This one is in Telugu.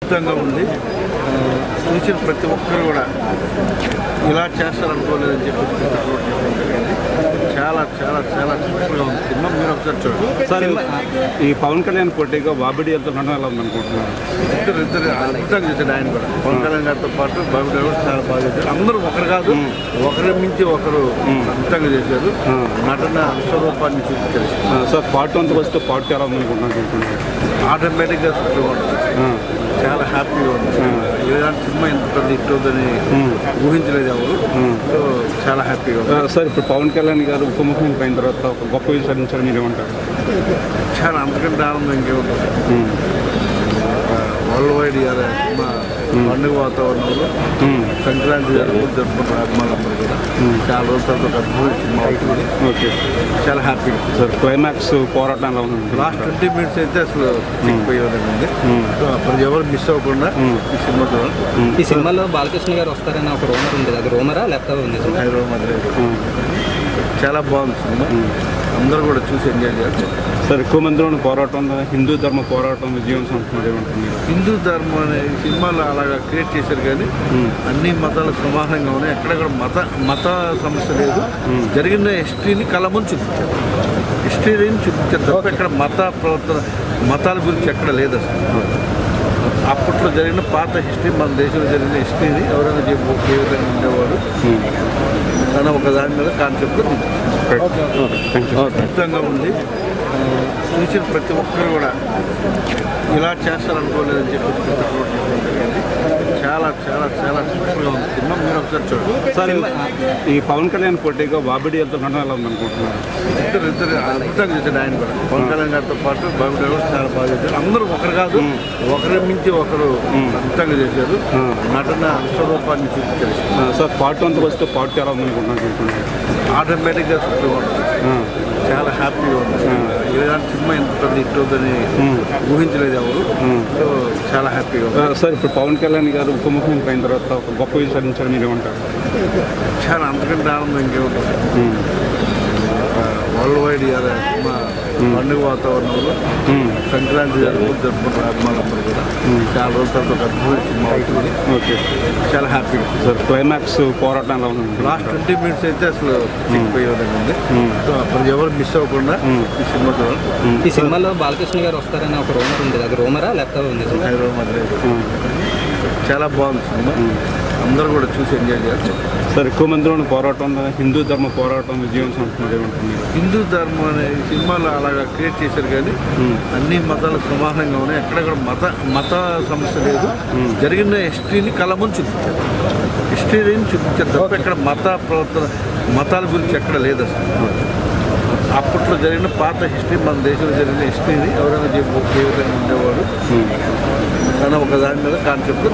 అద్భుతంగా ఉంది. చూసిన ప్రతి ఒక్కరు కూడా ఇలా చేస్తారనుకోలేదని చెప్పి చాలా చాలా చాలా సూపర్గా ఉంది సినిమా. మీరు ఒకసారి చూడండి. సార్, ఈ పవన్ కళ్యాణ్ పోటీగా బాబిడి వెళ్తుండడం ఎలా ఉందనుకుంటున్నారు? ఇద్దరు అద్భుతంగా చేశాడు ఆయన కూడా. పవన్ కళ్యాణ్ గారితో పాటు బాబిడి కూడా చాలా బాగా చేశారు. అందరూ ఒకరు కాదు, ఒకరి మించి ఒకరు అద్భుతంగా చేశారు. నటన విశ్వరూపాన్ని చూపించారు. సార్, పార్ట్ 1 వస్తే పార్ట్ 2 ఎలా ఉందనుకుంటున్నారు? ఆటోమేటిక్గా సూపర్గా ఉంటుంది. చాలా హ్యాపీగా ఉంది. ఇలాంటి సినిమా ఇంత పెద్ద హిట్ అవుతుందని ఊహించలేదు ఎవరు. సో చాలా హ్యాపీగా ఉంది. సార్, ఇప్పుడు పవన్ కళ్యాణ్ గారు ఉప ముఖ్యమంత్రి అయిన తర్వాత ఒక గొప్ప విజయం సాధించారు, మీరేమంటారు? చాలా అంతకంటే ఆనందం ఇంకేముంటుంది. వరల్డ్ వైడ్ ఇవాళ సినిమా పండుగ వాతావరణంలో సంక్రాంతి జరుపుకుంటున్న అభిమానులందరూ కూడా చాలా రోజుల తర్వాత ఒక అద్భుతమైన సినిమా అవుతుంది. ఓకే, చాలా హ్యాపీగా. సార్, క్లైమాక్స్ పోరాటం ఎలా ఉంది? లాస్ట్ 20 minutes అయితే అసలు చిక్కిపోయేదండి. సో అప్పుడు ఎవరు మిస్ అవ్వకుండా ఈ సినిమా చూడాలి. ఈ సినిమాలో బాలకృష్ణ గారు వస్తారని ఒక రూమర్ ఉంది, అది రూమరా లేకపోతే ఉంది? చాలా బాగుంది సినిమా. అందరూ కూడా చూసి ఎంజాయ్ చేయాలి. సార్, ఎక్కువ మందిలో పోరాటం హిందూ ధర్మ పోరాటం విజయం సంస్కృతి ఏమంటుంది? హిందూ ధర్మం అనే సినిమాలో అలాగా క్రియేట్ చేశారు కానీ అన్ని మతాలు సమానంగా ఉన్నాయి. ఎక్కడెక్కడ మత సమస్య లేదు. జరిగిన హిస్టరీని కళ్ళ ముందు చూపించారు. హిస్టరీని చూపించారు తప్ప ఎక్కడ మత ప్రవర్తన మతాల గురించి ఎక్కడ లేదు అసలు. అప్పట్లో జరిగిన పాత హిస్టరీ, మన దేశంలో జరిగిన హిస్టరీని ఎవరైనా ఏ విధంగా ఉండేవాడు తన ఒక దాని మీద కాన్సెప్ట్ అద్భుతంగా ఉంది. చూసిన ప్రతి ఒక్కరు కూడా ఇలా చేస్తారనుకోలేదని చెప్పి చాలా చాలా చాలా సూపర్గా ఉంది సినిమా. మీరు ఒకసారి చూడండి. సార్, ఈ పవన్ కళ్యాణ్ పోటీగా బాబిడి వెళ్తుండడం ఎలా ఉందనుకుంటున్నారు? ఇద్దరు అద్భుతంగా చేశాడు ఆయన కూడా. పవన్ కళ్యాణ్ గారితో పాటు బాబిడి కూడా చాలా బాగా చేశారు. అందరూ ఒకరు కాదు, ఒకరి మించి ఒకరు అద్భుతంగా చేశారు. నటన విశ్వరూపాన్ని చూపించారు. సార్, పార్ట్ 1 వస్తే పార్ట్ 2 ఎలా ఉందనుకుంటున్నారు? ఆటోమేటిక్గా సూపర్గా ఉంటుంది. చాలా హ్యాపీగా ఉంది. ఇలాంటి సినిమా ఇంత పెద్ద హిట్ అవుతుందని ఊహించలేదు ఎవరు. సో చాలా హ్యాపీగా ఉంది. సార్, ఇప్పుడు పవన్ కళ్యాణ్ గారు ఉప ముఖ్యమంత్రి అయిన తర్వాత ఒక గొప్ప విజయం సాధించారు, మీరేమంటారు? చాలా అంతకంటే ఆనందం ఇంకేముంటుంది. వరల్డ్ వైడ్ ఇవాళ సినిమా పండుగ వాతావరణంలో సంక్రాంతి జరుపుకుంటున్న అభిమానులందరూ కూడా చాలా రోజుల తర్వాత ఒక అద్భుతమైన సినిమా అవుతుంది. ఓకే, చాలా హ్యాపీగా. సార్, క్లైమాక్స్ పోరాటం ఎలా ఉంది? లాస్ట్ 20 minutes అయితే అసలు చిక్కిపోయేదండి. సో అప్పుడు ఎవరు మిస్ అవ్వకుండా ఈ సినిమా చూడాలి. ఈ సినిమాలో బాలకృష్ణ గారు వస్తారని ఒక రూమర్ ఉంది, అది రూమరా లేకపోతే ఉంది? చాలా బాగుంది సినిమా. అందరూ కూడా చూసి ఎంజాయ్ చేయాలి. సార్, ఎక్కువ మందిలో పోరాటం హిందూ ధర్మ పోరాటం విజయం సంస్కృతి ఏమంటుంది? హిందూ ధర్మం అనే సినిమాలో అలాగా క్రియేట్ చేశారు కానీ అన్ని మతాలు సమానంగా ఉన్నాయి. ఎక్కడెక్కడ మత సమస్య లేదు. జరిగిన హిస్టరీని కళ్ళ ముందు చూపించారు. హిస్టరీని చూపించారు తప్ప ఎక్కడ మత ప్రవర్తన మతాల గురించి ఎక్కడ లేదు అసలు. అప్పట్లో జరిగిన పాత హిస్టరీ, మన దేశంలో జరిగిన హిస్టరీని ఎవరైనా ఏ విధంగా ఉండేవాడు తన ఒక దాని మీద కాన్సెప్ట్.